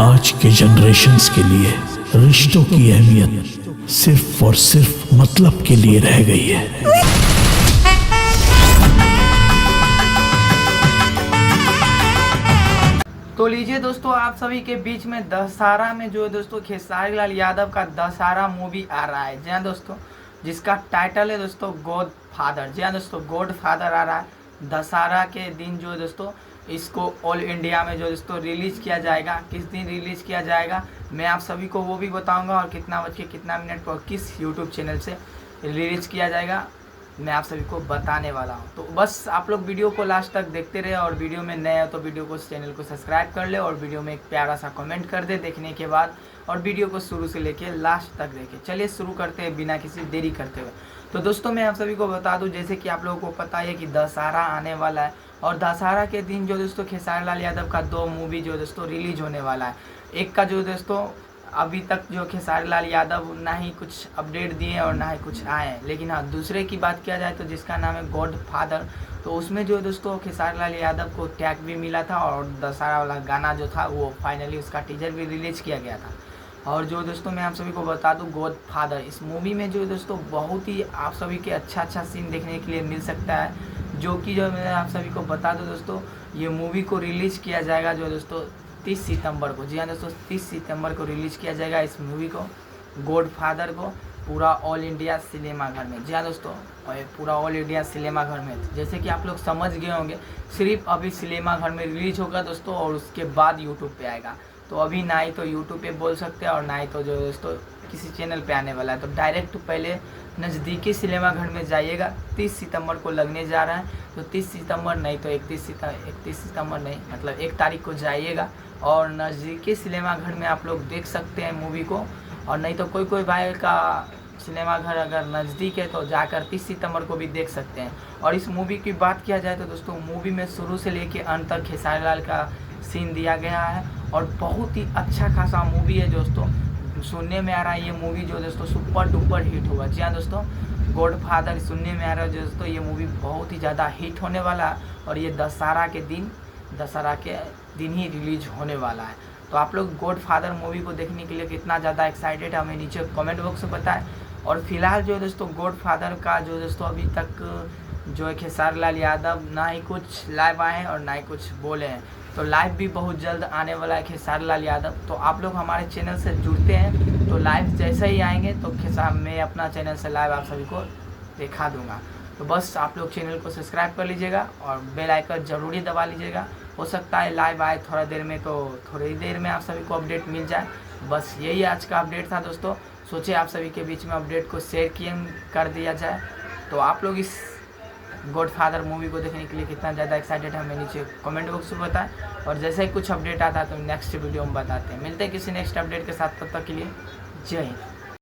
आज के जनरेशन्स के लिए रिश्तों की अहमियत सिर्फ और सिर्फ मतलब के लिए रह गई है। तो लीजिए दोस्तों, आप सभी के बीच में दशहरा में जो है दोस्तों खेसारी लाल यादव का दशहरा मूवी आ रहा है। जी हाँ दोस्तों, जिसका टाइटल है दोस्तों गॉड फादर। जी हाँ दोस्तों, गॉड फादर आ रहा है दशहरा के दिन जो है दोस्तों। इसको ऑल इंडिया में जो दोस्तों रिलीज़ किया जाएगा। किस दिन रिलीज़ किया जाएगा मैं आप सभी को वो भी बताऊंगा, और कितना बज के कितना मिनट पर किस यूट्यूब चैनल से रिलीज़ किया जाएगा मैं आप सभी को बताने वाला हूं। तो बस आप लोग वीडियो को लास्ट तक देखते रहे, और वीडियो में नए हो तो वीडियो को चैनल को सब्सक्राइब कर ले, और वीडियो में एक प्यारा सा कमेंट कर दे देखने के बाद, और वीडियो को शुरू से लेके लास्ट तक देखे। चलिए शुरू करते हैं बिना किसी देरी करते हुए। तो दोस्तों मैं आप सभी को बता दूं, जैसे कि आप लोगों को पता है कि दशहरा आने वाला है, और दशहरा के दिन जो दोस्तों खेसारी लाल यादव का 2 मूवी जो दोस्तों रिलीज होने वाला है। एक का जो दोस्तों अभी तक जो खेसारी लाल यादव ना ही कुछ अपडेट दिए और ना ही कुछ आए हैं, लेकिन हाँ दूसरे की बात किया जाए तो जिसका नाम है गॉड फादर, तो उसमें जो दोस्तों खेसारी लाल यादव को टैग भी मिला था, और दशहरा वाला गाना जो था वो फाइनली उसका टीजर भी रिलीज किया गया था। और जो दोस्तों मैं आप सभी को बता दूं, गॉड फादर इस मूवी में जो दोस्तों बहुत ही आप सभी के अच्छा सीन देखने के लिए मिल सकता है, जो कि जो मैं आप सभी को बता दूं दोस्तों, ये मूवी को रिलीज किया जाएगा जो दोस्तों 30 सितंबर को। जी हाँ दोस्तों, 30 सितंबर को रिलीज किया जाएगा इस मूवी को, गॉड फादर को, पूरा ऑल इंडिया सिनेमा घर में। जी हाँ दोस्तों, और पूरा ऑल इंडिया सिनेमा घर में, जैसे कि आप लोग समझ गए होंगे, सिर्फ अभी सिनेमा घर में रिलीज होगा दोस्तों, और उसके बाद यूट्यूब पे आएगा। तो अभी ना ही तो यूट्यूब पे बोल सकते हैं, और ना ही तो जो दोस्तों किसी चैनल पे आने वाला है। तो डायरेक्ट पहले नज़दीकी सिनेमा घर में जाइएगा। 30 सितंबर को लगने जा रहा है, तो 30 सितंबर नहीं तो 31 सितंबर नहीं, मतलब 1 तारीख को जाइएगा, और नज़दीकी सिनेमा घर में आप लोग देख सकते हैं मूवी को। और नहीं तो कोई भाई का सिनेमा घर अगर नज़दीक है तो जाकर 30 सितंबर को भी देख सकते हैं। और इस मूवी की बात किया जाए तो दोस्तों, मूवी में शुरू से लेके अंत तक खेसारी लाल का सीन दिया गया है, और बहुत ही अच्छा खासा मूवी है दोस्तों। सुनने में आ रहा है ये मूवी जो दोस्तों सुपर डुपर हिट होगा। जी हाँ दोस्तों, गॉड फादर सुनने में आ रहा है दोस्तों, ये मूवी बहुत ही ज़्यादा हिट होने वाला है, और ये दशहरा के दिन ही रिलीज होने वाला है। तो आप लोग गॉड फादर मूवी को देखने के लिए कितना ज़्यादा एक्साइटेड है हमें नीचे कमेंट बॉक्स में बताएं। और फिलहाल जो दोस्तों गॉड फादर का जो दोस्तों अभी तक जो है खेसारी लाल यादव ना ही कुछ लाइव आए हैं और ना ही कुछ बोले हैं, तो लाइव भी बहुत जल्द आने वाला है खेसारी लाल यादव। तो आप लोग हमारे चैनल से जुड़ते हैं, तो लाइव जैसे ही आएंगे तो मैं अपना चैनल से लाइव आप सभी को दिखा दूंगा। तो बस आप लोग चैनल को सब्सक्राइब कर लीजिएगा, और बेल आइकन जरूरी दबा लीजिएगा। हो सकता है लाइव आए थोड़ा देर में, तो थोड़ी देर में आप सभी को अपडेट मिल जाए। बस यही आज का अपडेट था दोस्तों। सोचे आप सभी के बीच में अपडेट को शेयर कर दिया जाए। तो आप लोग इस गॉड फादर मूवी को देखने के लिए कितना ज़्यादा एक्साइटेड है हमें नीचे कमेंट बॉक्स में बताएं, और जैसे ही कुछ अपडेट आता है तो नेक्स्ट वीडियो में बताते हैं। मिलते हैं किसी नेक्स्ट अपडेट के साथ, तब तक के लिए जय हिंद।